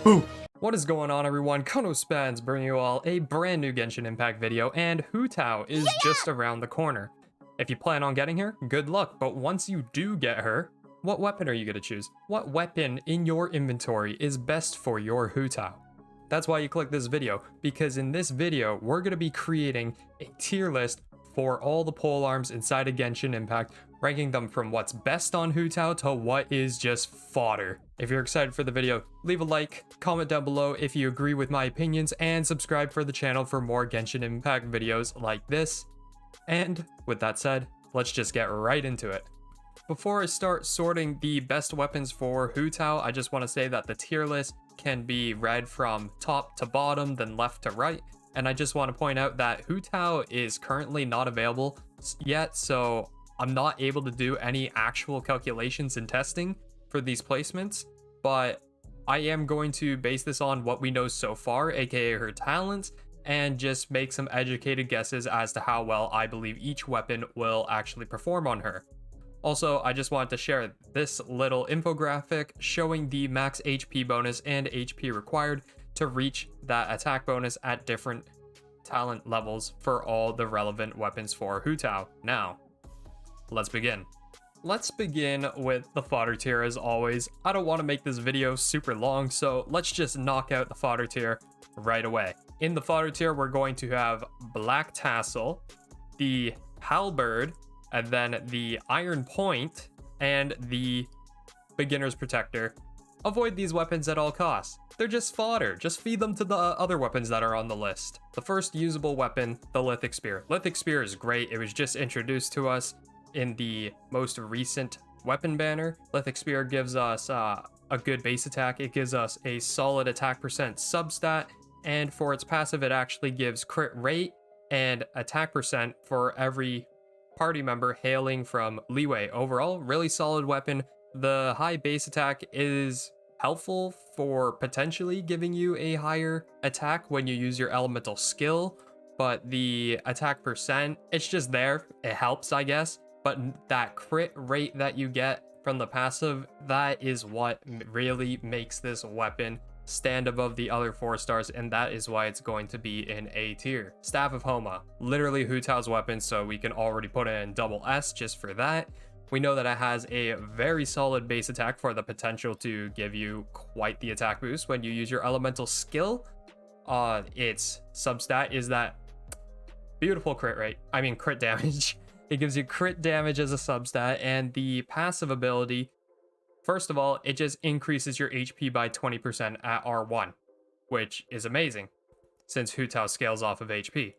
Boo! What is going on, everyone? Konospans bringing you all a brand new Genshin Impact video, and Hu Tao is just around the corner. If you plan on getting her, good luck, but once you do get her, what weapon are you going to choose? What weapon in your inventory is best for your Hu Tao? That's why you click this video, because in this video, we're going to be creating a tier list for all the polearms inside of Genshin Impact, ranking them from what's best on Hu Tao to what is just fodder. If you're excited for the video, leave a like, comment down below if you agree with my opinions, and subscribe for the channel for more Genshin Impact videos like this. And with that said, let's just get right into it. Before I start sorting the best weapons for Hu Tao, I just want to say that the tier list can be read from top to bottom, then left to right. And I just want to point out that Hu Tao is currently not available yet, so I'm not able to do any actual calculations and testing for these placements, but I am going to base this on what we know so far, aka her talents, and just make some educated guesses as to how well I believe each weapon will actually perform on her. Also, I just wanted to share this little infographic showing the max HP bonus and HP required to reach that attack bonus at different talent levels for all the relevant weapons for Hu Tao. Now, let's begin. Let's begin with the fodder tier as always. I don't want to make this video super long, so let's just knock out the fodder tier right away. In the fodder tier, we're going to have Black Tassel, the Halberd, and then the Iron Point, and the Beginner's Protector. Avoid these weapons at all costs. They're just fodder. Just feed them to the other weapons that are on the list. The first usable weapon, the Lithic Spear. Lithic Spear is great. It was just introduced to us in the most recent weapon banner. Lithic Spear gives us a good base attack. It gives us a solid attack percent substat, and for its passive, it actually gives crit rate and attack percent for every party member hailing from Leeway. Overall, really solid weapon. The high base attack is helpful for potentially giving you a higher attack when you use your elemental skill, but the attack percent, it's just there. It helps, I guess, but that crit rate that you get from the passive, that is what really makes this weapon stand above the other 4 stars, and that is why it's going to be in A tier. Staff of Homa, literally Hu Tao's weapon, so we can already put it in double S just for that. We know that it has a very solid base attack for the potential to give you quite the attack boost when you use your elemental skill. Its substat is that beautiful crit damage. It gives you crit damage as a substat, and the passive ability, first of all, it just increases your HP by 20% at R1, which is amazing since Hu Tao scales off of HP.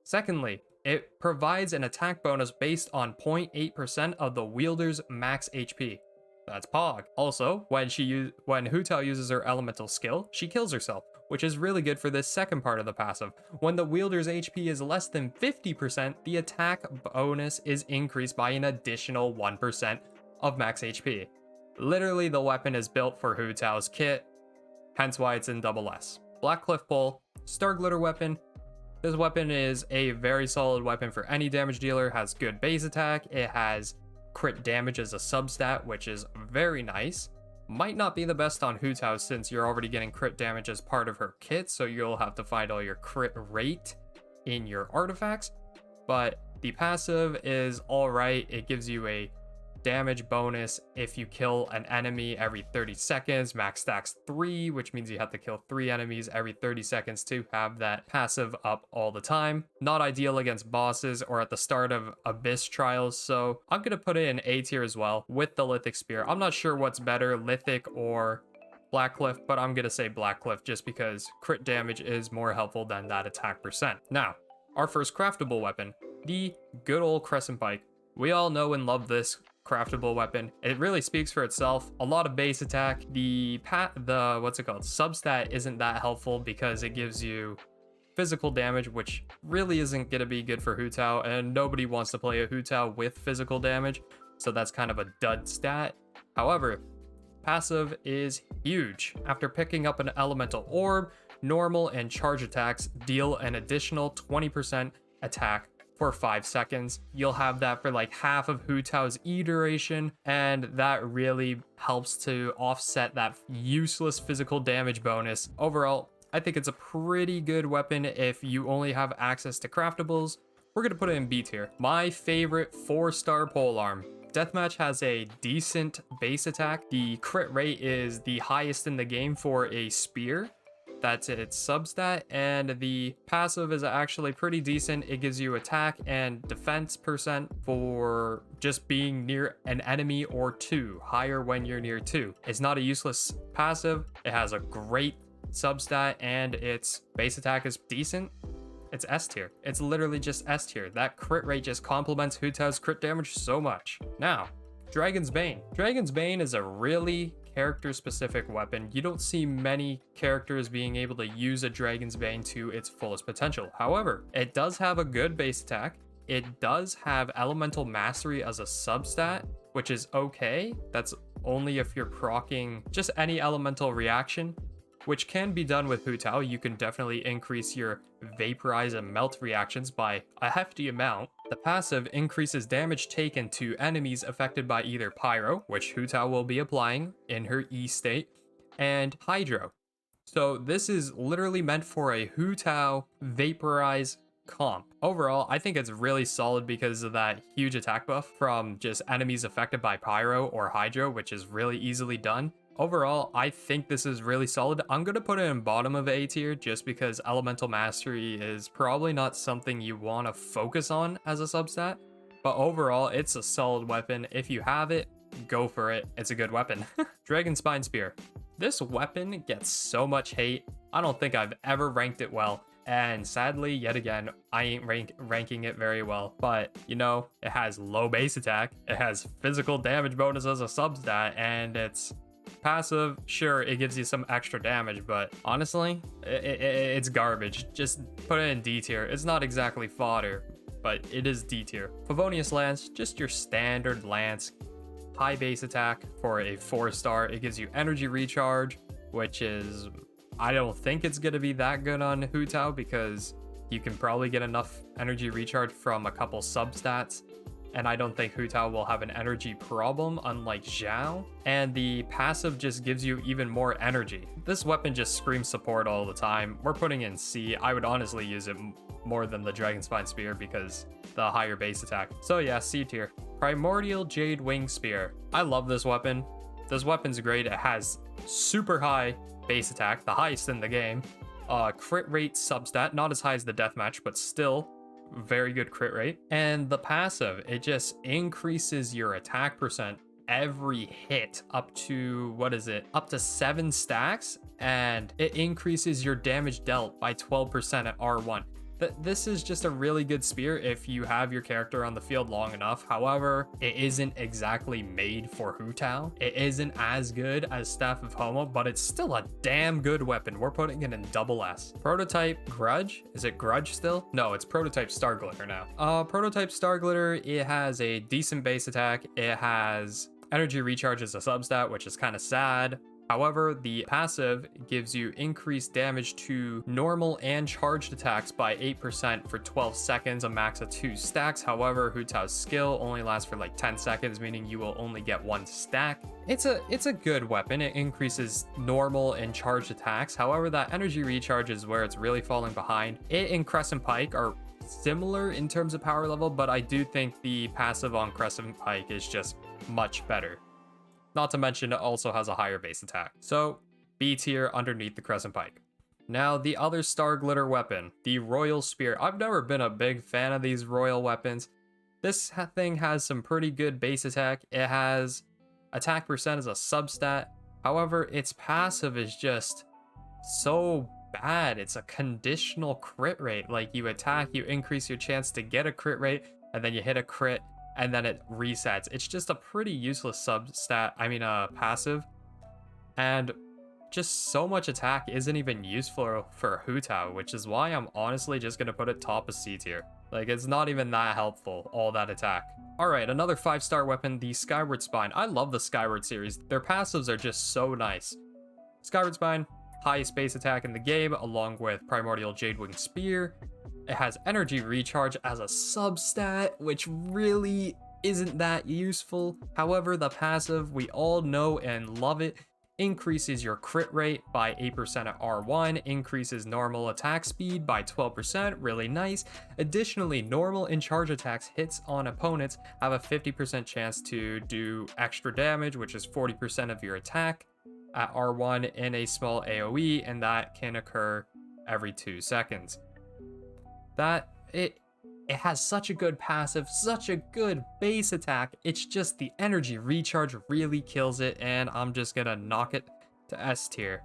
Secondly, it provides an attack bonus based on 0.8% of the wielder's max HP. That's Pog. Also, when Hu Tao uses her elemental skill, she kills herself, which is really good for this second part of the passive. When the wielder's HP is less than 50%, the attack bonus is increased by an additional 1% of max HP. Literally, the weapon is built for Hu Tao's kit, hence why it's in double S. Black Cliff Pole, Star Glitter weapon. This weapon is a very solid weapon for any damage dealer, has good base attack, it has crit damage as a substat, which is very nice. Might not be the best on Hu Tao since you're already getting crit damage as part of her kit, so you'll have to find all your crit rate in your artifacts, but the passive is alright. It gives you a damage bonus if you kill an enemy every 30 seconds, max stacks 3, which means you have to kill 3 enemies every 30 seconds to have that passive up all the time. Not ideal against bosses or at the start of Abyss trials, so I'm gonna put it in A tier as well with the Lithic Spear. I'm not sure what's better, Lithic or Blackcliff, but I'm gonna say Blackcliff just because crit damage is more helpful than that attack percent. Now, our first craftable weapon, the good old Crescent Pike. We all know and love this craftable weapon. It really speaks for itself. A lot of base attack. The substat isn't that helpful because it gives you physical damage, which really isn't gonna be good for Hu Tao, and nobody wants to play a Hu Tao with physical damage, so that's kind of a dud stat. However, passive is huge. After picking up an elemental orb, normal and charge attacks deal an additional 20% attack for 5 seconds. You'll have that for like half of Hu Tao's E duration, and that really helps to offset that useless physical damage bonus. Overall, I think it's a pretty good weapon if you only have access to craftables. We're gonna put it in B tier. My favorite 4-star polearm. Deathmatch has a decent base attack. The crit rate is the highest in the game for a spear. That's its substat, and the passive is actually pretty decent. It gives you attack and defense percent for just being near an enemy or 2, higher when you're near 2. It's not a useless passive. It has a great substat, and its base attack is decent. It's S tier. It's literally just S tier. That crit rate just complements Hu Tao's crit damage so much. Now, Dragon's Bane. Dragon's Bane is a really character-specific weapon. You don't see many characters being able to use a Dragon's Bane to its fullest potential. However, it does have a good base attack. It does have Elemental Mastery as a substat, which is okay. That's only if you're proccing just any elemental reaction, which can be done with Hu Tao. You can definitely increase your vaporize and melt reactions by a hefty amount. The passive increases damage taken to enemies affected by either Pyro, which Hu Tao will be applying in her E state, and Hydro. So this is literally meant for a Hu Tao vaporize comp. Overall, I think it's really solid because of that huge attack buff from just enemies affected by Pyro or Hydro, which is really easily done. Overall, I think this is really solid. I'm going to put it in bottom of A tier just because Elemental Mastery is probably not something you want to focus on as a substat. But overall, it's a solid weapon. If you have it, go for it. It's a good weapon. Dragon Spine Spear. This weapon gets so much hate. I don't think I've ever ranked it well. And sadly, yet again, I ain't ranking it very well. But, you know, it has low base attack. It has physical damage bonus as a substat. And it's passive. Sure, it gives you some extra damage, but honestly, it's garbage. Just put it in D tier. It's not exactly fodder, but it is D tier. Favonius Lance, just your standard lance. High base attack for a 4-star. It gives you energy recharge, which is, I don't think it's going to be that good on Hu Tao because you can probably get enough energy recharge from a couple substats. And I don't think Hu Tao will have an energy problem, unlike Zhao. And the passive just gives you even more energy. This weapon just screams support all the time. We're putting in C. I would honestly use it more than the Dragon Spine Spear because the higher base attack. So yeah, C tier. Primordial Jade Wing Spear. I love this weapon. This weapon's great. It has super high base attack, the highest in the game. Crit rate substat, not as high as the deathmatch, but still very good crit rate. And the passive, it just increases your attack percent every hit up to, what is it, up to 7 stacks, and it increases your damage dealt by 12% at R1. This is just a really good spear if you have your character on the field long enough. However, it isn't exactly made for Hu Tao. It isn't as good as Staff of Homo, but it's still a damn good weapon. We're putting it in double S. Prototype Grudge? Is it Grudge still? No, it's Prototype Star Glitter now. Prototype Star Glitter, it has a decent base attack. It has energy recharge as a substat, which is kind of sad. However, the passive gives you increased damage to normal and charged attacks by 8% for 12 seconds, a max of 2 stacks. However, Hu Tao's skill only lasts for like 10 seconds, meaning you will only get 1 stack. It's a good weapon. It increases normal and charged attacks. However, that energy recharge is where it's really falling behind. It and Crescent Pike are similar in terms of power level, but I do think the passive on Crescent Pike is just much better. Not to mention it also has a higher base attack. So B tier underneath the Crescent Pike. Now the other Star Glitter weapon, the Royal Spear. I've never been a big fan of these royal weapons. This thing has some pretty good base attack. It has attack percent as a substat. However, its passive is just so bad. It's a conditional crit rate. Like you attack, you increase your chance to get a crit rate, and then you hit a crit, and then it resets. It's just a pretty useless passive. And just so much attack isn't even useful for Hu Tao, which is why I'm honestly just gonna put it top of C tier. Like, it's not even that helpful, all that attack. Alright, another 5-star weapon, the Skyward Spine. I love the Skyward series. Their passives are just so nice. Skyward Spine, highest base attack in the game, along with Primordial Jade Wing Spear. It has energy recharge as a substat, which really isn't that useful. However, the passive, we all know and love it, increases your crit rate by 8% at R1, increases normal attack speed by 12%, really nice. Additionally, normal and charge attacks hits on opponents have a 50% chance to do extra damage, which is 40% of your attack at R1 in a small AoE, and that can occur every 2 seconds. That it has such a good passive, such a good base attack. It's just the energy recharge really kills it, and I'm just gonna knock it to S tier.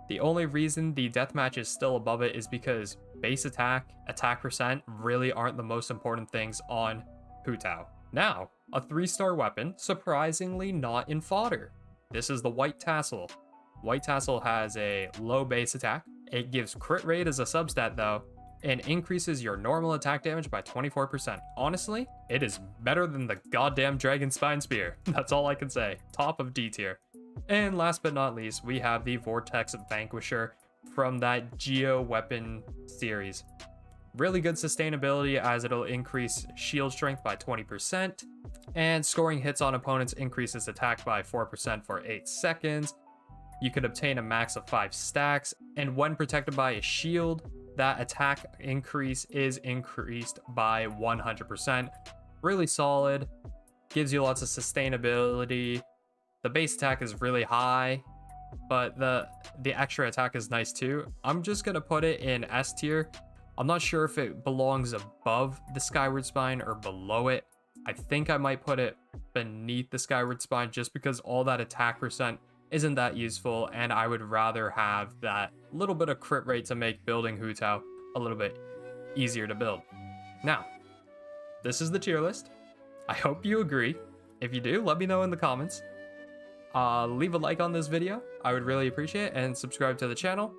The only reason the deathmatch is still above it is because base attack, attack percent really aren't the most important things on Hu Tao. Now, a 3-star weapon, surprisingly not in Fodder. This is the White Tassel. White Tassel has a low base attack. It gives crit rate as a substat though, and increases your normal attack damage by 24%. Honestly, it is better than the goddamn Dragon Spine Spear. That's all I can say. Top of D tier. And last but not least, we have the Vortex Vanquisher from that Geo weapon series. Really good sustainability as it'll increase shield strength by 20%, and scoring hits on opponents increases attack by 4% for 8 seconds. You could obtain a max of 5 stacks, and when protected by a shield, that attack increase is increased by 100%. Really solid, gives you lots of sustainability. The base attack is really high, but the extra attack is nice too. I'm just gonna put it in S tier. I'm not sure if it belongs above the Skyward Spine or below it. I think I might put it beneath the Skyward Spine just because all that attack percent isn't that useful, and I would rather have that little bit of crit rate to make building Hu Tao a little bit easier to build. Now, this is the tier list. I hope you agree. If you do, let me know in the comments. Leave a like on this video, I would really appreciate it, and subscribe to the channel.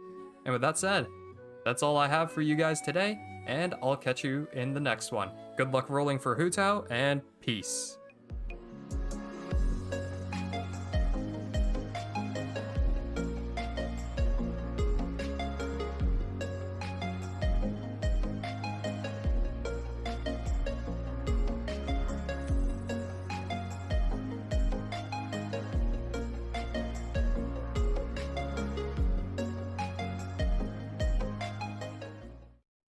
And with that said, that's all I have for you guys today, and I'll catch you in the next one. Good luck rolling for Hu Tao, and peace.